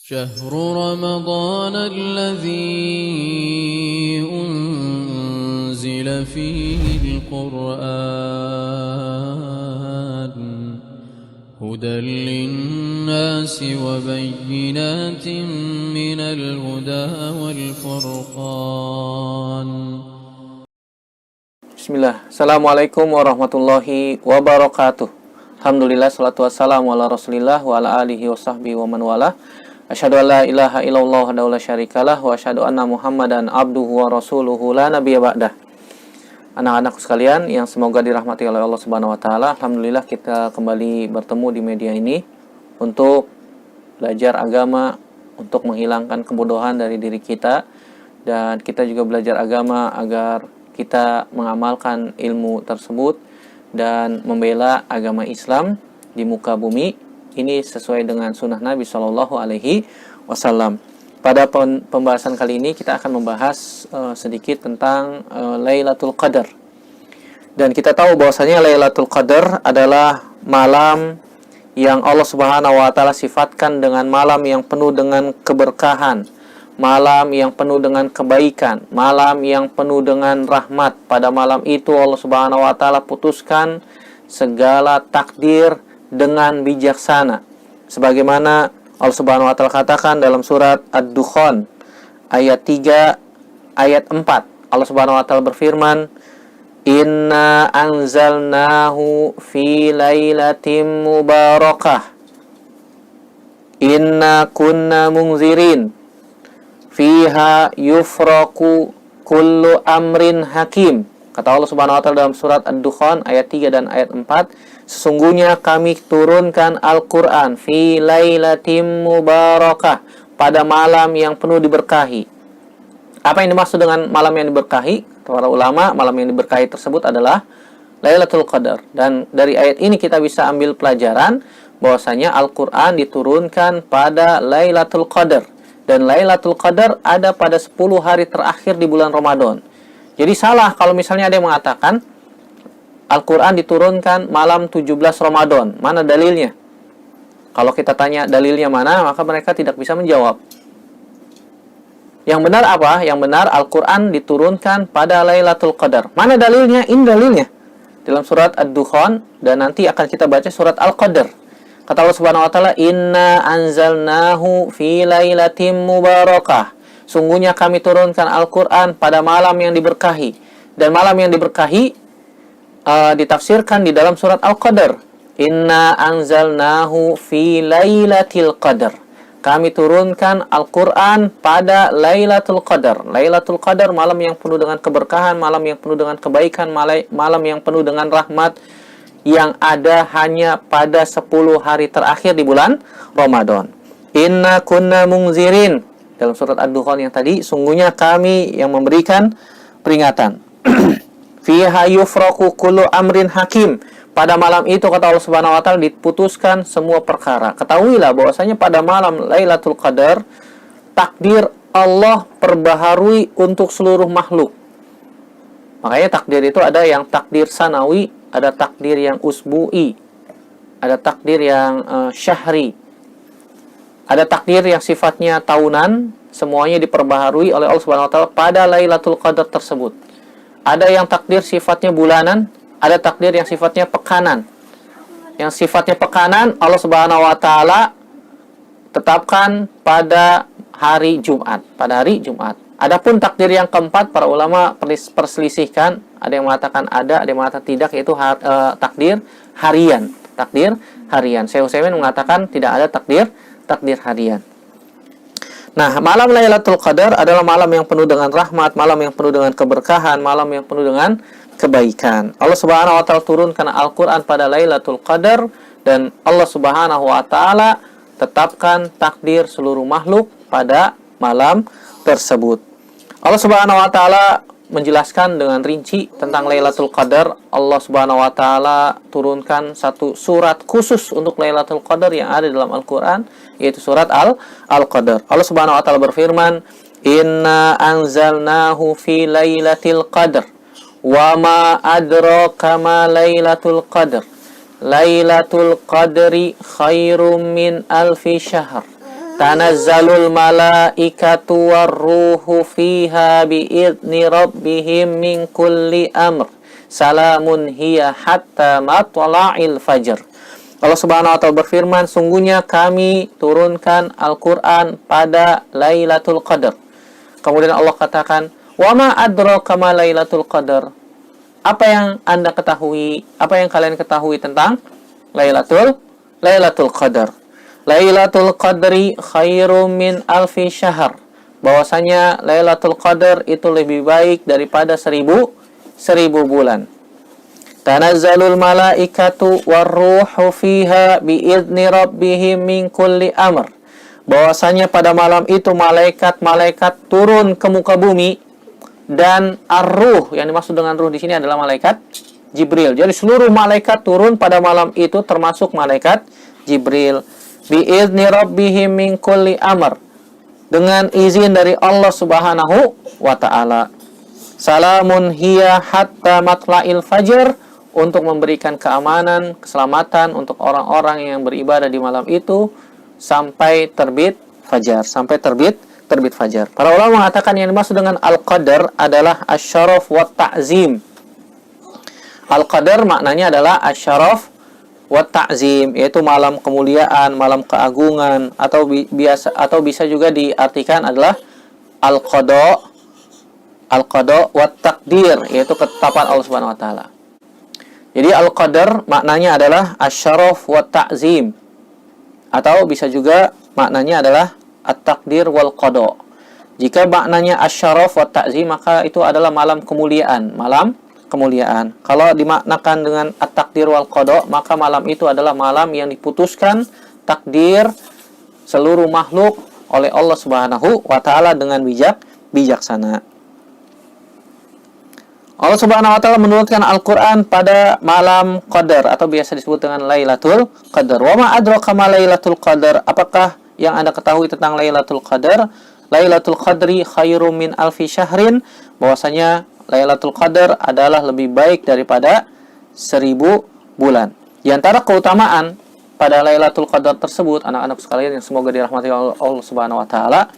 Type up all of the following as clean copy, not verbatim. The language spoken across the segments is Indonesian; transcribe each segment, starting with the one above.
شهر رمضان الذي أنزل فيه القرآن هدى للناس وبينات من الهدى والفرقان. Bismillah. Assalamualaikum warahmatullahi wabarakatuh. Alhamdulillah, salatu wassalamu ala rasulillah wa ala alihi wa sahbihi wa man walah. Asyhadu an la ilaha illallah wa la syarikalah wa asyhadu anna Muhammadan abduhu wa rasuluhu la nabiyya ba'dah. Anak-anakku sekalian yang semoga dirahmati oleh Allah Subhanahu wa taala, alhamdulillah kita kembali bertemu di media ini untuk belajar agama, untuk menghilangkan kebodohan dari diri kita, dan kita juga belajar agama agar kita mengamalkan ilmu tersebut dan membela agama Islam di muka bumi. Ini sesuai dengan sunnah Nabi Shallallahu Alaihi Wasallam. Pada pembahasan kali ini kita akan membahas sedikit tentang Lailatul Qadar. Dan kita tahu bahwasanya Lailatul Qadar adalah malam yang Allah Subhanahu Wa Taala sifatkan dengan malam yang penuh dengan keberkahan, malam yang penuh dengan kebaikan, malam yang penuh dengan rahmat. Pada malam itu Allah Subhanahu Wa Taala putuskan segala takdir dengan bijaksana, sebagaimana Allah Subhanahu wa taala katakan dalam surat Ad-Dukhan ayat 3 ayat 4. Allah Subhanahu wa taala berfirman, "Inna anzalnahu fi lailatin mubarakah. Inna kunna munzirin. Fiha yufraqu kullu amrin hakim." Kata Allah Subhanahu wa taala dalam surat Ad-Dukhan ayat 3 dan ayat 4, sesungguhnya kami turunkan Al-Quran fi lailatin mubarakah, pada malam yang penuh diberkahi. Apa yang dimaksud dengan malam yang diberkahi? Para ulama, malam yang diberkahi tersebut adalah Lailatul Qadar. Dan dari ayat ini kita bisa ambil pelajaran bahwasanya Al-Quran diturunkan pada Lailatul Qadar. Dan Lailatul Qadar ada pada 10 hari terakhir di bulan Ramadan. Jadi salah kalau misalnya ada yang mengatakan Al-Quran diturunkan malam 17 Ramadan. Mana dalilnya? Kalau kita tanya dalilnya mana, maka mereka tidak bisa menjawab. Yang benar apa? Yang benar Al-Quran diturunkan pada Lailatul Qadar. Mana dalilnya? Ini dalilnya. Dalam surat Ad-Dukhan, dan nanti akan kita baca surat Al-Qadar. Kata Allah Subhanahu wa taala, "Inna anzalnahu fi lailatin mubarakah." Sungguhnya kami turunkan Al-Quran pada malam yang diberkahi. Dan malam yang diberkahi ditafsirkan di dalam surat Al-Qadar. Inna anzalnahu fi lailatul qadar. Kami turunkan Al-Quran pada Lailatul Qadar. Lailatul Qadar, malam yang penuh dengan keberkahan, malam yang penuh dengan kebaikan, malam yang penuh dengan rahmat, yang ada hanya pada 10 hari terakhir di bulan Ramadan. Inna kunna munzirin. Dalam surat Ad-Dukhan yang tadi, sungguhnya kami yang memberikan peringatan. Fiha yufraqu kullu amrin hakim. Pada malam itu, kata Allah Subhanahu wa taala, diputuskan semua perkara. Ketahuilah bahwasanya pada malam Lailatul Qadar, takdir Allah perbaharui untuk seluruh makhluk. Makanya takdir itu ada yang takdir sanawi, ada takdir yang usbu'i, ada takdir yang syahri. Ada takdir yang sifatnya tahunan, semuanya diperbaharui oleh Allah Subhanahu wa taala pada Lailatul Qadar tersebut. Ada yang takdir sifatnya bulanan, ada takdir yang sifatnya pekanan. Yang sifatnya pekanan Allah Subhanahu wa taala tetapkan pada hari Jumat, Adapun takdir yang keempat, para ulama perselisihkan, ada yang mengatakan ada yang mengatakan tidak, yaitu takdir harian. Takdir harian. Syekh Utsaimin mengatakan tidak ada takdir harian. Nah, malam Lailatul Qadar adalah malam yang penuh dengan rahmat, malam yang penuh dengan keberkahan, malam yang penuh dengan kebaikan. Allah Subhanahu wa taala turunkan Al-Qur'an pada Lailatul Qadar, dan Allah Subhanahu wa taala tetapkan takdir seluruh makhluk pada malam tersebut. Allah Subhanahu wa taala menjelaskan dengan rinci tentang Lailatul Qadar. Allah Subhanahu wa taala turunkan satu surat khusus untuk Lailatul Qadar yang ada dalam Al-Qur'an, yaitu surat Al-Qadar. Allah Subhanahu wa taala berfirman, "Inna anzalnahu fi lailatul qadar wa ma adraka ma lailatul qadar. Lailatul qadri khairum min alfi syahr." Tanazzalul malaikatu warruhu fiha biidzni rabbihim min kulli amr. Salamun hiya hatta matla'il fajr. Allah Subhanahu wa taala berfirman, sungguhnya kami turunkan Al-Qur'an pada Lailatul Qadar. Kemudian Allah katakan, "Wa ma adraka ma Lailatul Qadar?" Apa yang Anda ketahui, apa yang kalian ketahui tentang Lailatul Qadar? Lailatul Qadri khairum min alfi syahr. Bahwasanya Lailatul Qadar itu lebih baik daripada seribu bulan. Tanazzalul malaikatu warruhu fiha biidzni rabbihim min kulli amr. Bahwasanya pada malam itu malaikat-malaikat turun ke muka bumi, dan ar-ruh, yang dimaksud dengan ruh di sini adalah malaikat Jibril. Jadi seluruh malaikat turun pada malam itu termasuk malaikat Jibril. Bi'izni rabbihim min kulli amr. Dengan izin dari Allah Subhanahu wa ta'ala. Salamun hiya hatta matla'il fajr. Untuk memberikan keamanan, keselamatan untuk orang-orang yang beribadah di malam itu sampai terbit fajar. Sampai terbit fajar. Para ulama mengatakan yang dimaksud dengan al-qadar adalah asyaraf wa ta'zim. Al-qadar maknanya adalah asyaraf wa ta'zim, yaitu malam kemuliaan, malam keagungan, atau bisa juga diartikan adalah al-qada wa takdir, yaitu ketetapan Allah Subhanahu wa taala. Jadi al-qadar maknanya adalah asyaraf wa ta'zim, atau bisa juga maknanya adalah at-takdir wal qada. Jika maknanya asyaraf wa ta'zim, maka itu adalah malam kemuliaan, Kalau dimaknakan dengan at-takdir wal qada, maka malam itu adalah malam yang diputuskan takdir seluruh makhluk oleh Allah Subhanahu wa taala dengan bijaksana. Allah Subhanahu wa taala menurunkan Al-Qur'an pada malam Qadar, atau biasa disebut dengan Lailatul Qadar. Wa ma adraka ma Lailatul Qadar? Apakah yang Anda ketahui tentang Lailatul Qadar? Lailatul Qadri khairum min alfi syahrin. Bahwasanya Lailatul Qadar adalah lebih baik daripada 1000 bulan. Di antara keutamaan pada Lailatul Qadar tersebut, anak-anak sekalian yang semoga dirahmati Allah Subhanahu wa taala,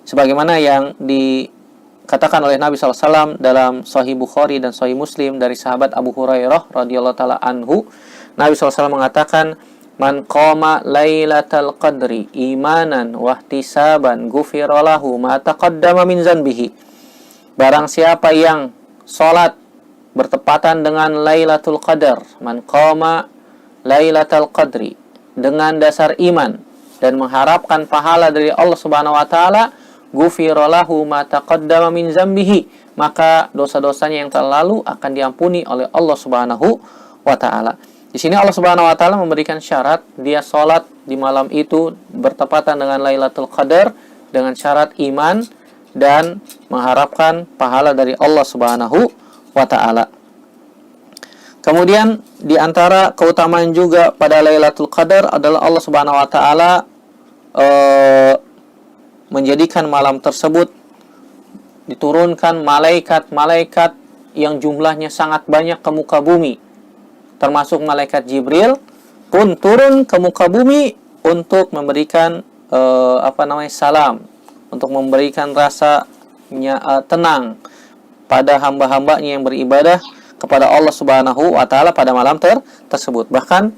sebagaimana yang dikatakan oleh Nabi SAW dalam Sahih Bukhari dan Sahih Muslim dari sahabat Abu Hurairah radhiyallahu taala anhu, Nabi SAW mengatakan, "Man qama Lailatul Qadri imanan wa ihtisaban ghufira lahu ma taqaddama min dzanbihi." Barang siapa yang sholat bertepatan dengan Lailatul Qadar, man qama Lailatul Qadri, dengan dasar iman dan mengharapkan pahala dari Allah Subhanahu wa taala, ghufira lahu ma taqaddama min dzambihi, maka dosa-dosanya yang telah lalu akan diampuni oleh Allah Subhanahu wa taala. Di sini Allah Subhanahu wa taala memberikan syarat dia sholat di malam itu bertepatan dengan Lailatul Qadar dengan syarat iman dan mengharapkan pahala dari Allah Subhanahu wa taala. Kemudian di antara keutamaan juga pada Lailatul Qadar adalah Allah Subhanahu wa taala menjadikan malam tersebut diturunkan malaikat-malaikat yang jumlahnya sangat banyak ke muka bumi. Termasuk malaikat Jibril pun turun ke muka bumi untuk memberikan salam, untuk memberikan rasanya tenang pada hamba-hambanya yang beribadah kepada Allah Subhanahu wa taala pada malam tersebut. Bahkan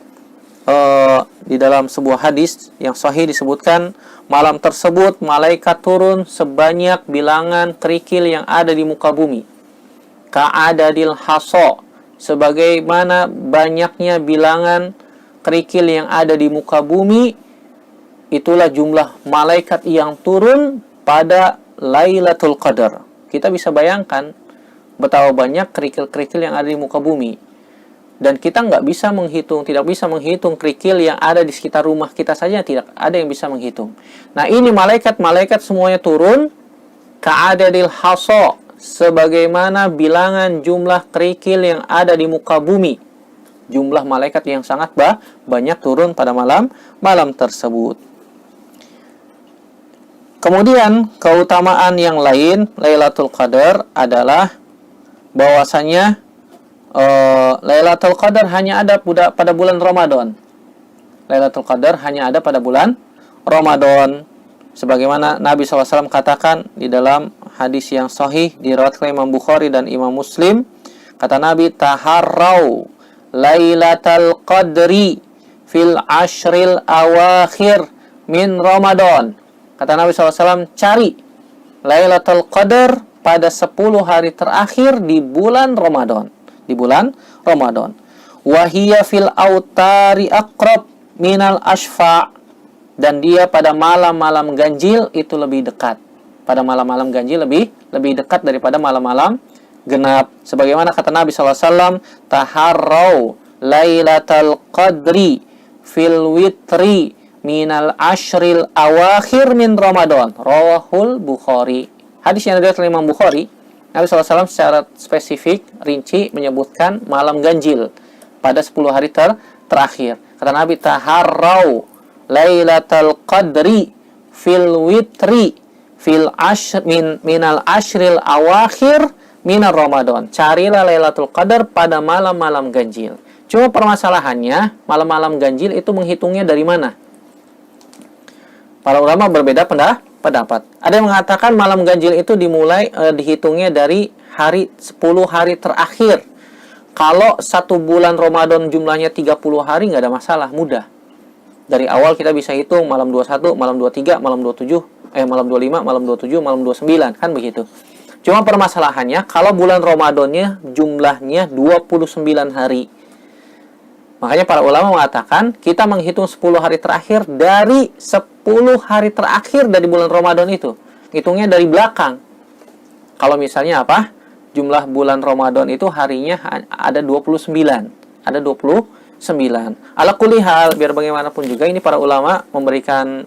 di dalam sebuah hadis yang sahih disebutkan, malam tersebut malaikat turun sebanyak bilangan kerikil yang ada di muka bumi. Ka'adadil haso, sebagaimana banyaknya bilangan kerikil yang ada di muka bumi, itulah jumlah malaikat yang turun pada Lailatul Qadar. Kita bisa bayangkan betapa banyak kerikil-kerikil yang ada di muka bumi. Dan kita tidak bisa menghitung kerikil yang ada di sekitar rumah kita saja, tidak ada yang bisa menghitung. Nah, ini malaikat-malaikat semuanya turun ka'adadil haso, sebagaimana bilangan jumlah kerikil yang ada di muka bumi. Jumlah malaikat yang sangat banyak turun pada malam tersebut. Kemudian keutamaan yang lain Lailatul Qadar adalah bahwasanya Lailatul Qadar hanya ada pada bulan Ramadan. Lailatul Qadar hanya ada pada bulan Ramadan. Sebagaimana Nabi SAW katakan di dalam hadis yang sahih diriwayatkan Imam Bukhari dan Imam Muslim, kata Nabi, taharrau lailatal qadri fil ashril awakhir min Ramadan. Kata Nabi SAW, cari Lailatul Qadar pada 10 hari terakhir di bulan Ramadan. Di bulan Ramadan. Wahiyya fil autari aqrab minal ashfa'. Dan dia pada malam-malam ganjil itu lebih dekat. Pada malam-malam ganjil lebih dekat daripada malam-malam genap. Sebagaimana kata Nabi SAW, taharrau Lailatul Qadri fil witri minal ashril awakhir min Ramadan. Rawahul Bukhari. Hadis yang diriwayatkan Imam Bukhari, Nabi SAW secara spesifik, rinci menyebutkan malam ganjil pada 10 hari terakhir. Kata Nabi, taharrau Lailatul Qadri fil witri fil minal ashril awakhir min Ramadan. Carilah Lailatul Qadar pada malam-malam ganjil. Cuma permasalahannya, malam-malam ganjil itu menghitungnya dari mana? Para ulama berbeda pendapat. Ada yang mengatakan malam ganjil itu dimulai dihitungnya dari 10 hari terakhir. Kalau 1 bulan Ramadan jumlahnya 30 hari nggak ada masalah, mudah. Dari awal kita bisa hitung malam 21, malam 23, malam 27, malam 25, malam 27, malam 29, kan begitu. Cuma permasalahannya kalau bulan Ramadannya jumlahnya 29 hari. Makanya para ulama mengatakan kita menghitung 10 hari terakhir dari 10 hari terakhir dari bulan Ramadan itu. Hitungnya dari belakang. Kalau misalnya apa? Jumlah bulan Ramadan itu harinya ada 29. Ada 29. Ala kulli hal, biar bagaimanapun juga ini para ulama memberikan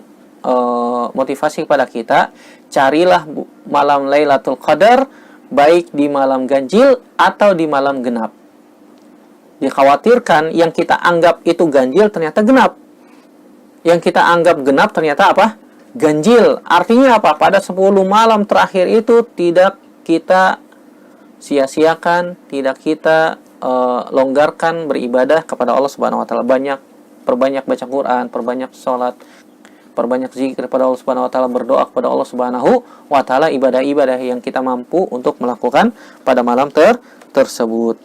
motivasi kepada kita. Carilah malam Lailatul Qadar baik di malam ganjil atau di malam genap. Dikhawatirkan yang kita anggap itu ganjil ternyata genap. Yang kita anggap genap ternyata apa? Ganjil. Artinya apa? Pada 10 malam terakhir itu tidak kita sia-siakan, tidak kita longgarkan beribadah kepada Allah Subhanahu wa taala. Perbanyak baca Quran, perbanyak sholat, perbanyak zikir kepada Allah Subhanahu wa taala, berdoa kepada Allah Subhanahu wa taala, ibadah-ibadah yang kita mampu untuk melakukan pada malam tersebut.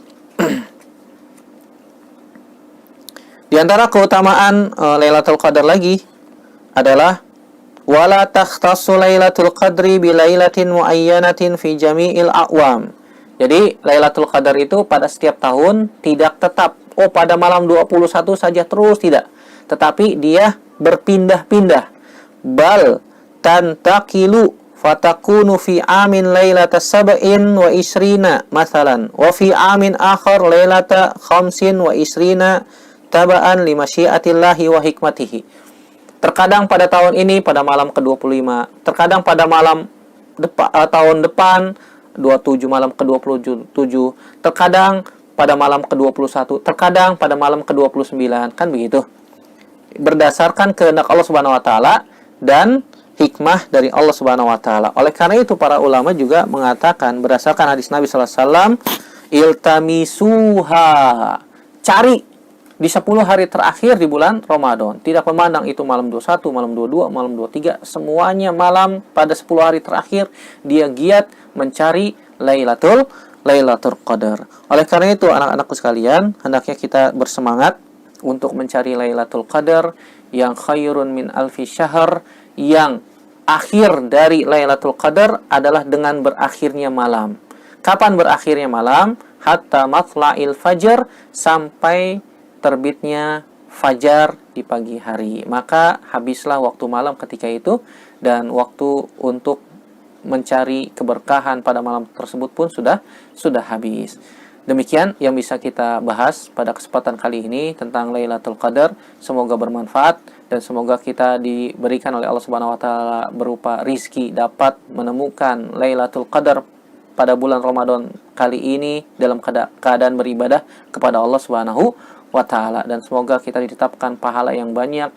Di antara keutamaan Lailatul Qadar lagi adalah wala takhtassu Lailatul Qadri bi lailatin muayyanatin fi jami'il a'wam. Jadi Lailatul Qadar itu pada setiap tahun tidak tetap pada malam 21 saja terus, tidak. Tetapi dia berpindah-pindah. Bal tantaqilu fatakunu fi amin lailata sab'in wa isrina masalan wa fi amin akhar lailata khamsin wa isrina tabaan lima syiatillahi wa hikmatihi. Terkadang pada tahun ini pada malam ke-25, terkadang pada malam tahun depan 27 malam ke-27, terkadang pada malam ke-21, terkadang pada malam ke-29, kan begitu. Berdasarkan kehendak Allah Subhanahu wa taala dan hikmah dari Allah Subhanahu wa taala. Oleh karena itu para ulama juga mengatakan berdasarkan hadis Nabi sallallahu alaihi wasallam, iltamisuha, cari di 10 hari terakhir di bulan Ramadan. Tidak memandang itu malam 21, malam 22, malam 23. Semuanya malam pada 10 hari terakhir dia giat mencari Lailatul Qadar. Oleh karena itu anak-anakku sekalian, hendaknya kita bersemangat untuk mencari Lailatul Qadar yang khairun min alfi syahr, yang akhir dari Lailatul Qadar adalah dengan berakhirnya malam. Kapan berakhirnya malam? Hatta matla'il fajar, sampai terbitnya fajar di pagi hari. Maka habislah waktu malam ketika itu, dan waktu untuk mencari keberkahan pada malam tersebut pun sudah habis. Demikian yang bisa kita bahas pada kesempatan kali ini tentang Lailatul Qadar. Semoga bermanfaat dan semoga kita diberikan oleh Allah Subhanahu wa taala berupa rizki dapat menemukan Lailatul Qadar pada bulan Ramadan kali ini dalam keadaan beribadah kepada Allah Subhanahu wa ta'ala, dan semoga kita ditetapkan pahala yang banyak,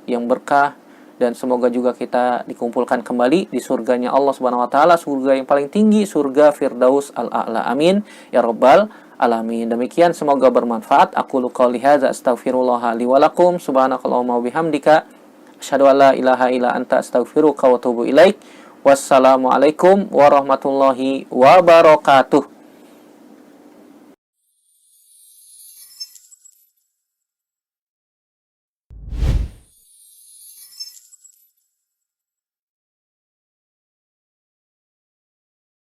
yang berkah, dan semoga juga kita dikumpulkan kembali di surganya Allah Subhanahu wa ta'ala, surga yang paling tinggi, surga Firdaus al-A'la. Amin ya rabbal alamin. Demikian, semoga bermanfaat. Aqulu qouli hadza astaghfirullah li wa lakum, subhanakallahumma wa bihamdika Asyhadu an la ilaha illa anta astaghfiruka wa atubu ilaik. Wassalamualaikum warahmatullahi wabarakatuh.